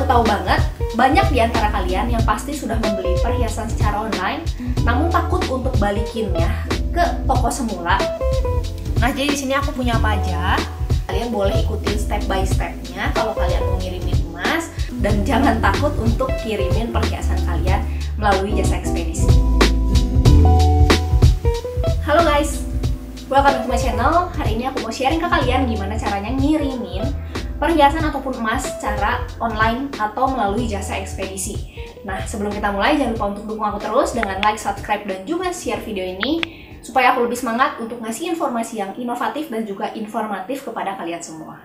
aku tahu banget, banyak di antara kalian yang pasti sudah membeli perhiasan secara online, namun takut untuk balikinnya ke toko semula. Nah, jadi di sini aku punya apa aja. Kalian boleh ikutin step by stepnya kalau kalian mau ngirimin emas, dan jangan takut untuk kirimin perhiasan kalian melalui jasa ekspedisi. Halo guys, welcome to my channel. Hari ini aku mau sharing ke kalian gimana caranya ngirimin perhiasan ataupun emas secara online atau melalui jasa ekspedisi. Nah, sebelum kita mulai, jangan lupa untuk dukung aku terus dengan like, subscribe, dan juga share video ini supaya aku lebih semangat untuk ngasih informasi yang inovatif dan juga informatif kepada kalian semua.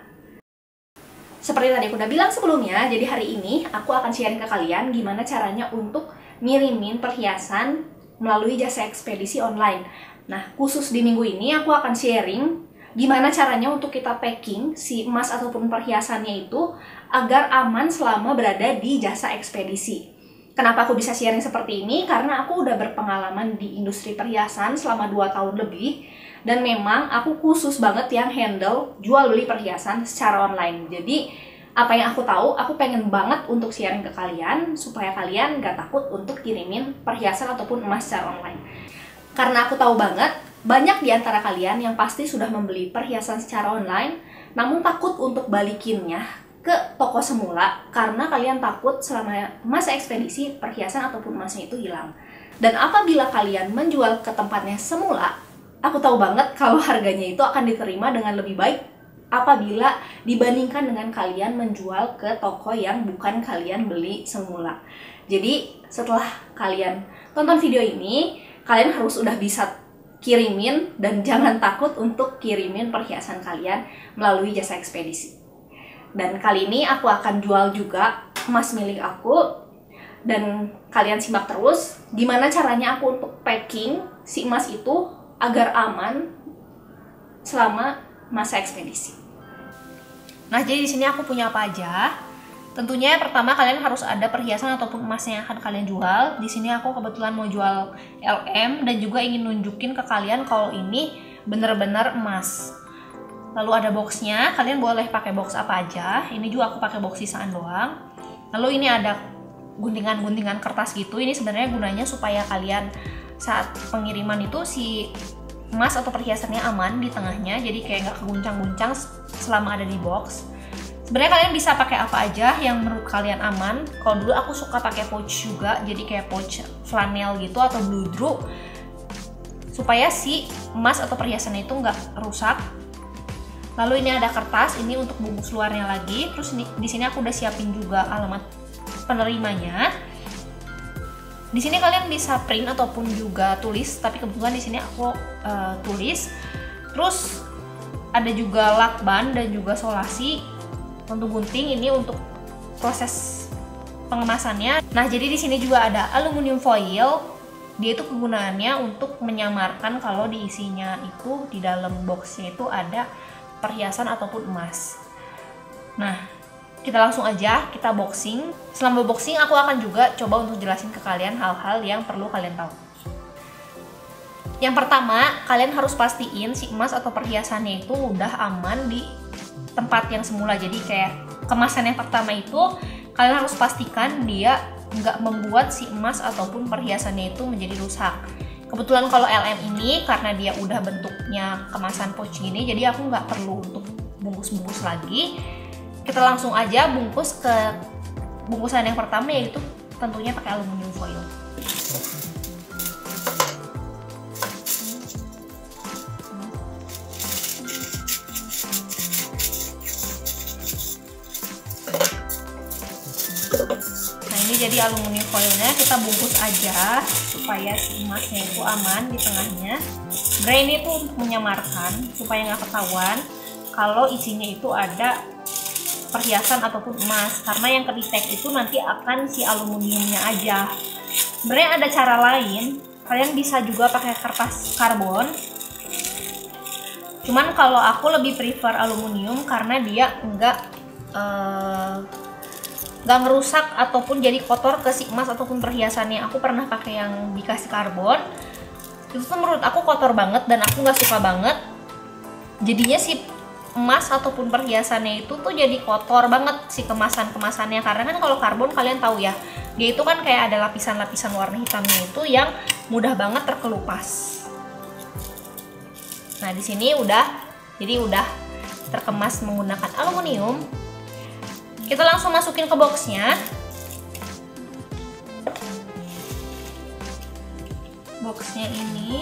Seperti tadi aku udah bilang sebelumnya, jadi hari ini aku akan sharing ke kalian gimana caranya untuk ngirimin perhiasan melalui jasa ekspedisi online. Nah, khusus di minggu ini aku akan sharing gimana caranya untuk kita packing si emas ataupun perhiasannya itu agar aman selama berada di jasa ekspedisi. Kenapa aku bisa sharing seperti ini? Karena aku udah berpengalaman di industri perhiasan selama 2 tahun lebih, dan memang aku khusus banget yang handle jual beli perhiasan secara online. Jadi apa yang aku tahu, aku pengen banget untuk sharing ke kalian supaya kalian gak takut untuk kirimin perhiasan ataupun emas secara online. Karena aku tahu banget, banyak di antara kalian yang pasti sudah membeli perhiasan secara online, namun takut untuk balikinnya ke toko semula karena kalian takut selama masa ekspedisi perhiasan ataupun emasnya itu hilang. Dan apabila kalian menjual ke tempatnya semula, aku tahu banget kalau harganya itu akan diterima dengan lebih baik apabila dibandingkan dengan kalian menjual ke toko yang bukan kalian beli semula. Jadi setelah kalian tonton video ini, kalian harus udah bisa kirimin dan jangan takut untuk kirimin perhiasan kalian melalui jasa ekspedisi. Dan kali ini aku akan jual juga emas milik aku, dan kalian simak terus gimana caranya aku untuk packing si emas itu agar aman selama masa ekspedisi. Nah, jadi di sini aku punya apa aja. Tentunya pertama kalian harus ada perhiasan ataupun emasnya yang akan kalian jual. Di sini aku kebetulan mau jual LM dan juga ingin nunjukin ke kalian kalau ini bener-bener emas. Lalu ada boxnya, kalian boleh pakai box apa aja. Ini juga aku pakai box sisaan doang. Lalu ini ada guntingan-guntingan kertas gitu. Ini sebenarnya gunanya supaya kalian saat pengiriman itu si emas atau perhiasannya aman di tengahnya, jadi kayak nggak keguncang-guncang selama ada di box. Sebenarnya kalian bisa pakai apa aja yang menurut kalian aman. Kalau dulu aku suka pakai pouch juga, jadi kayak pouch flanel gitu atau bludru, supaya si emas atau perhiasannya itu nggak rusak. Lalu ini ada kertas, ini untuk bungkus luarnya lagi. Terus di sini aku udah siapin juga alamat penerimanya. Di sini kalian bisa print ataupun juga tulis, tapi kebetulan di sini aku tulis. Terus ada juga lakban dan juga solasi untuk gunting, ini untuk proses pengemasannya. Nah, jadi di sini juga ada aluminium foil. Dia itu kegunaannya untuk menyamarkan kalau diisinya itu di dalam boxnya itu ada perhiasan ataupun emas. Nah, kita langsung aja kita boxing. Selama boxing aku akan juga coba untuk jelasin ke kalian hal-hal yang perlu kalian tahu. Yang pertama, kalian harus pastiin si emas atau perhiasannya itu udah aman di tempat yang semula. Jadi kayak kemasan yang pertama itu kalian harus pastikan dia nggak membuat si emas ataupun perhiasannya itu menjadi rusak. Kebetulan kalau LM ini karena dia udah bentuknya kemasan pouch gini, jadi aku nggak perlu untuk bungkus-bungkus lagi. Kita langsung aja bungkus ke bungkusan yang pertama, yaitu tentunya pakai aluminium foil. Nah, ini jadi aluminium foilnya kita bungkus aja supaya si emasnya itu aman di tengahnya. Sebenarnya ini tuh untuk menyamarkan supaya nggak ketahuan kalau isinya itu ada perhiasan ataupun emas, karena yang ke-detect itu nanti akan si aluminiumnya aja. Sebenarnya ada cara lain, kalian bisa juga pakai kertas karbon. Cuman kalau aku lebih prefer aluminium karena dia nggak ngerusak ataupun jadi kotor ke si emas ataupun perhiasannya. Aku pernah pakai yang dikasih karbon, itu tuh menurut aku kotor banget dan aku nggak suka banget. Jadinya si emas ataupun perhiasannya itu tuh jadi kotor banget si kemasannya, karena kan kalau karbon kalian tahu ya, dia itu kan kayak ada lapisan-lapisan warna hitamnya itu yang mudah banget terkelupas. Nah, di sini udah terkemas menggunakan aluminium. Kita langsung masukin ke boxnya. Boxnya ini,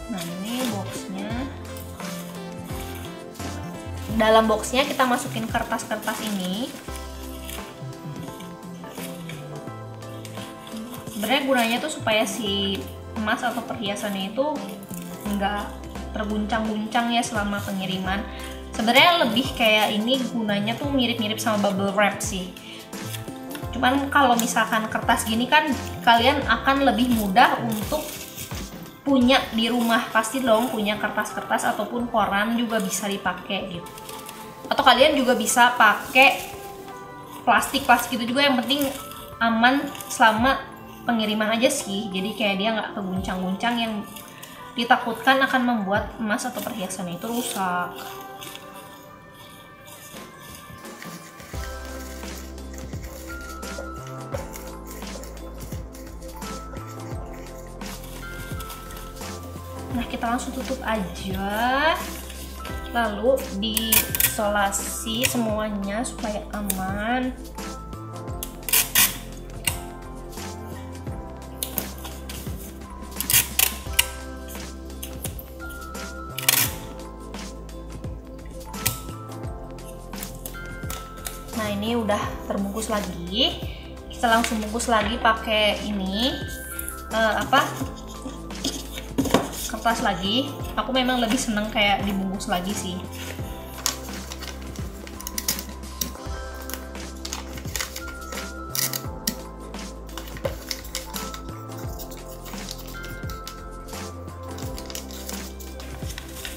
nah ini boxnya. Dalam boxnya kita masukin kertas-kertas ini. Sebenarnya gunanya tuh supaya si emas atau perhiasannya itu nggak terguncang-guncang ya selama pengiriman. Sebenarnya lebih kayak ini gunanya tuh mirip-mirip sama bubble wrap sih. Cuman kalau misalkan kertas gini kan kalian akan lebih mudah untuk punya di rumah, pasti dong punya kertas-kertas ataupun koran juga bisa dipakai gitu. Atau kalian juga bisa pakai plastik itu juga, yang penting aman selama pengiriman aja sih. Jadi kayak dia nggak keguncang-guncang yang ditakutkan akan membuat emas atau perhiasan itu rusak. Nah, kita langsung tutup aja, lalu diisolasi semuanya supaya aman. Nah, ini udah terbungkus lagi. Kita langsung bungkus lagi pakai ini kertas lagi. Aku memang lebih seneng kayak dibungkus lagi sih.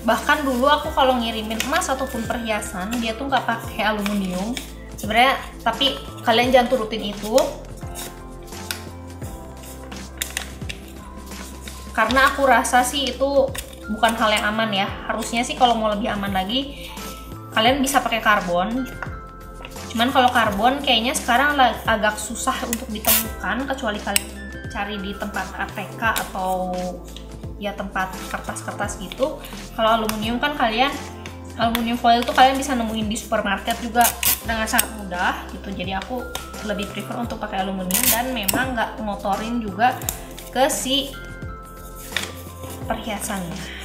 Bahkan dulu aku kalau ngirimin emas ataupun perhiasan, dia tuh nggak pakai aluminium sebenarnya, tapi kalian jangan turutin itu, karena aku rasa sih itu bukan hal yang aman ya. Harusnya sih kalau mau lebih aman lagi kalian bisa pakai karbon. Cuman kalau karbon kayaknya sekarang agak susah untuk ditemukan, kecuali kalian cari di tempat ATK atau ya tempat kertas-kertas gitu. Kalau aluminium kan aluminium foil tuh kalian bisa nemuin di supermarket juga dengan sangat mudah gitu. Jadi aku lebih prefer untuk pakai aluminium dan memang nggak ngotorin juga ke si perhiasannya.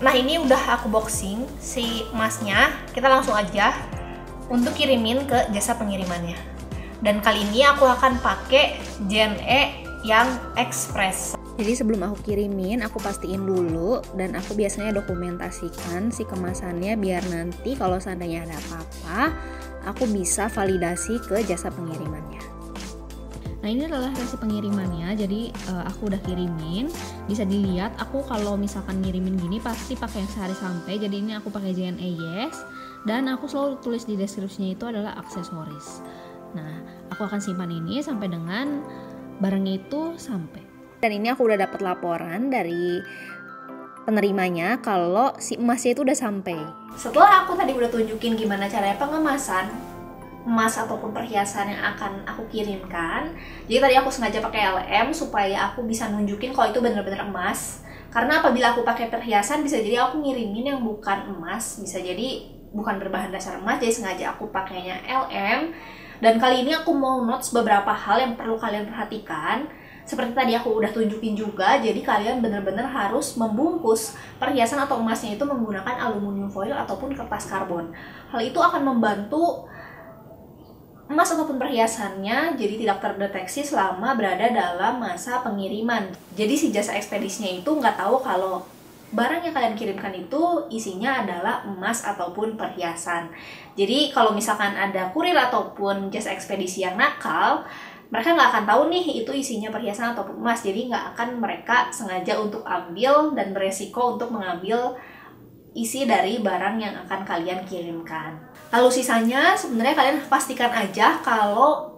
Nah, ini udah aku boxing si emasnya. Kita langsung aja untuk kirimin ke jasa pengirimannya. Dan kali ini aku akan pakai JNE yang express. Jadi sebelum aku kirimin, aku pastiin dulu dan aku biasanya dokumentasikan si kemasannya biar nanti kalau seandainya ada apa-apa, aku bisa validasi ke jasa pengirimannya. Nah ini adalah hasil pengirimannya, jadi aku udah kirimin. Bisa dilihat aku kalau misalkan ngirimin gini pasti pakai yang sehari sampai. Jadi ini aku pakai JNE Yes, dan aku selalu tulis di deskripsinya itu adalah aksesoris. Nah aku akan simpan ini sampai dengan barangnya itu sampai. Dan ini aku udah dapat laporan dari penerimanya kalau si emasnya itu udah sampai. Setelah aku tadi udah tunjukin gimana caranya pengemasan emas ataupun perhiasan yang akan aku kirimkan, jadi tadi aku sengaja pakai LM supaya aku bisa nunjukin kalau itu bener-bener emas. Karena apabila aku pakai perhiasan bisa jadi aku ngirimin yang bukan emas, bisa jadi bukan berbahan dasar emas, jadi sengaja aku pakainya LM. Dan kali ini aku mau notes beberapa hal yang perlu kalian perhatikan. Seperti tadi aku udah tunjukin juga, jadi kalian bener-bener harus membungkus perhiasan atau emasnya itu menggunakan aluminium foil ataupun kertas karbon. Hal itu akan membantu emas ataupun perhiasannya jadi tidak terdeteksi selama berada dalam masa pengiriman. Jadi si jasa ekspedisinya itu nggak tahu kalau barang yang kalian kirimkan itu isinya adalah emas ataupun perhiasan. Jadi kalau misalkan ada kurir ataupun jasa ekspedisi yang nakal, mereka nggak akan tahu nih itu isinya perhiasan ataupun emas. Jadi nggak akan mereka sengaja untuk ambil dan beresiko untuk mengambil isi dari barang yang akan kalian kirimkan. Lalu sisanya sebenarnya kalian pastikan aja kalau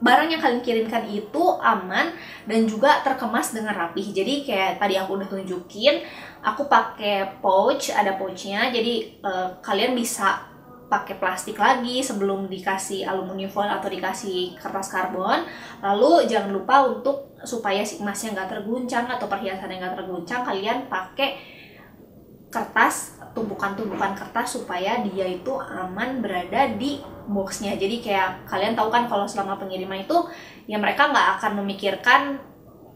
barang yang kalian kirimkan itu aman dan juga terkemas dengan rapih. Jadi kayak tadi aku udah tunjukin, aku pakai pouch, ada pouchnya. Jadi kalian bisa pakai plastik lagi sebelum dikasih aluminium foil atau dikasih kertas karbon. Lalu jangan lupa untuk supaya si emasnya nggak terguncang atau perhiasannya nggak terguncang, kalian pakai kertas, tumpukan-tumpukan kertas supaya dia itu aman berada di boxnya. Jadi kayak kalian tahu kan kalau selama pengiriman itu ya mereka nggak akan memikirkan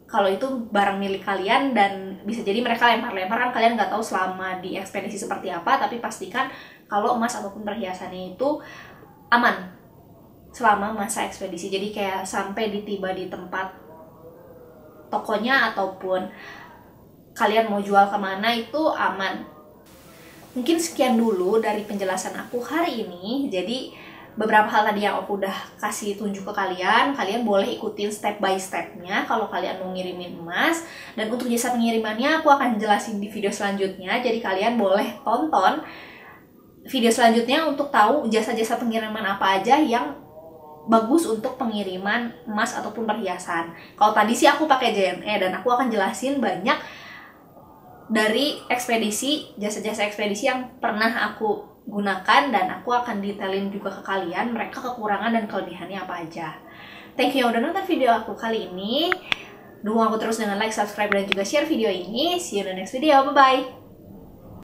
kalau itu barang milik kalian, dan bisa jadi mereka lempar-lempar kan, kalian nggak tahu selama di ekspedisi seperti apa. Tapi pastikan kalau emas ataupun perhiasannya itu aman selama masa ekspedisi. Jadi kayak sampai tiba di tempat tokonya ataupun kalian mau jual kemana itu aman. Mungkin sekian dulu dari penjelasan aku hari ini. Jadi beberapa hal tadi yang aku udah kasih tunjuk ke kalian, kalian boleh ikutin step by stepnya kalau kalian mau ngirimin emas. Dan untuk jasa pengirimannya aku akan jelasin di video selanjutnya, jadi kalian boleh tonton video selanjutnya untuk tahu jasa-jasa pengiriman apa aja yang bagus untuk pengiriman emas ataupun perhiasan. Kalau tadi sih aku pakai JNE, dan aku akan jelasin banyak dari ekspedisi, jasa-jasa ekspedisi yang pernah aku gunakan, dan aku akan detailin juga ke kalian mereka kekurangan dan kelebihannya apa aja. Thank you yang udah nonton video aku kali ini. Dukung aku terus dengan like, subscribe, dan juga share video ini. See you in the next video. Bye-bye.